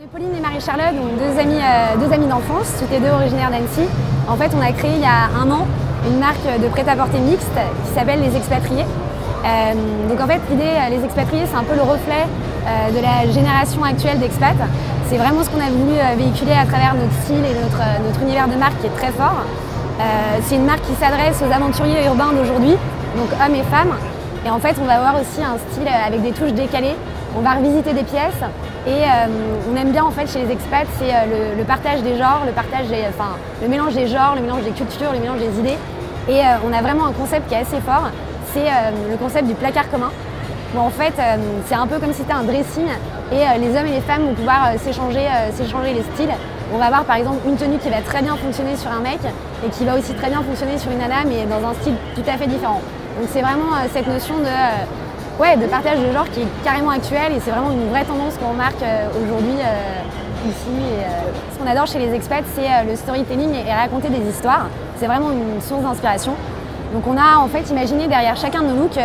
On est Pauline et Marie-Charlotte, donc deux amies d'enfance, toutes les deux originaires d'Annecy. En fait, on a créé il y a un an une marque de prêt-à-porter mixte qui s'appelle Les Expatriés. Donc en fait, l'idée, Les Expatriés, c'est un peu le reflet de la génération actuelle d'expats. C'est vraiment ce qu'on a voulu véhiculer à travers notre style et notre univers de marque qui est très fort. C'est une marque qui s'adresse aux aventuriers urbains d'aujourd'hui, donc hommes et femmes. Et en fait, on va avoir aussi un style avec des touches décalées. On va revisiter des pièces et on aime bien en fait chez les expats, c'est le partage des genres, le mélange des genres, le mélange des cultures, le mélange des idées. Et on a vraiment un concept qui est assez fort, c'est le concept du placard commun. Bon, en fait, c'est un peu comme si c'était un dressing et les hommes et les femmes vont pouvoir s'échanger les styles. On va avoir par exemple une tenue qui va très bien fonctionner sur un mec et qui va aussi très bien fonctionner sur une nana, mais dans un style tout à fait différent. Donc c'est vraiment cette notion de partage de genre qui est carrément actuelle et c'est vraiment une vraie tendance qu'on remarque aujourd'hui ici. Ce qu'on adore chez les expats, c'est le storytelling et raconter des histoires. C'est vraiment une source d'inspiration. Donc on a en fait imaginé derrière chacun de nos looks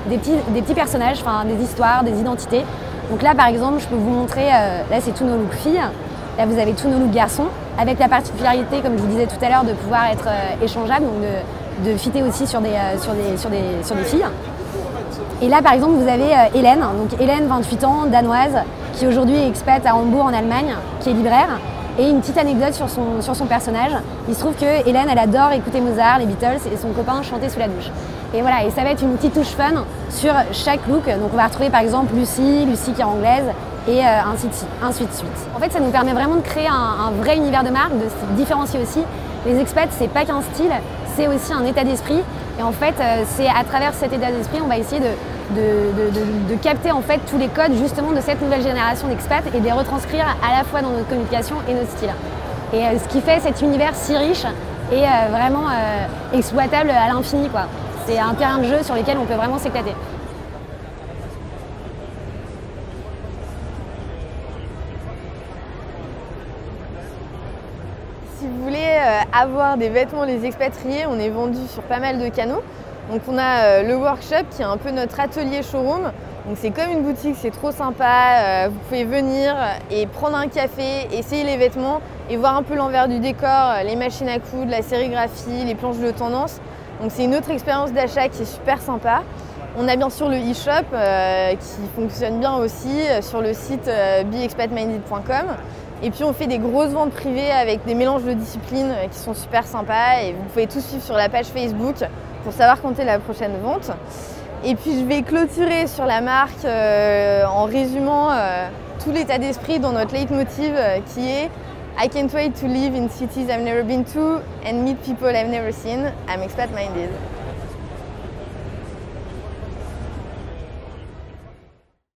des petits personnages, des histoires, des identités. Donc là par exemple, je peux vous montrer, là c'est tous nos looks filles. Là, vous avez tous nos looks garçons, avec la particularité, comme je vous disais tout à l'heure, de pouvoir être échangeable, donc de fitter aussi sur des filles. Et là, par exemple, vous avez Hélène, donc Hélène, 28 ans, danoise, qui aujourd'hui est expat à Hambourg, en Allemagne, qui est libraire. Et une petite anecdote sur son personnage. Il se trouve que Hélène, elle adore écouter Mozart, les Beatles, et son copain chanter sous la douche. Et voilà, et ça va être une petite touche fun sur chaque look. Donc on va retrouver par exemple Lucie qui est anglaise, et ainsi de suite. En fait, ça nous permet vraiment de créer un vrai univers de marque, de se différencier aussi. Les expats, c'est pas qu'un style, c'est aussi un état d'esprit. Et en fait, c'est à travers cet état d'esprit, on va essayer de capter en fait tous les codes justement de cette nouvelle génération d'expats et de les retranscrire à la fois dans notre communication et notre style. Et ce qui fait cet univers si riche et vraiment exploitable à l'infini, quoi. C'est un terrain de jeu sur lequel on peut vraiment s'éclater. Si vous voulez avoir des vêtements Les Expatriés, on est vendu sur pas mal de canaux. Donc on a le workshop qui est un peu notre atelier showroom. Donc c'est comme une boutique, c'est trop sympa. Vous pouvez venir et prendre un café, essayer les vêtements et voir un peu l'envers du décor, les machines à coudre, la sérigraphie, les planches de tendance. Donc c'est une autre expérience d'achat qui est super sympa. On a bien sûr le e-shop qui fonctionne bien aussi sur le site beexpatminded.com. Et puis on fait des grosses ventes privées avec des mélanges de disciplines qui sont super sympas et vous pouvez tout suivre sur la page Facebook pour savoir quand est la prochaine vente. Et puis je vais clôturer sur la marque en résumant tout l'état d'esprit dans notre leitmotiv qui est I can't wait to live in cities I've never been to and meet people I've never seen. I'm expat minded.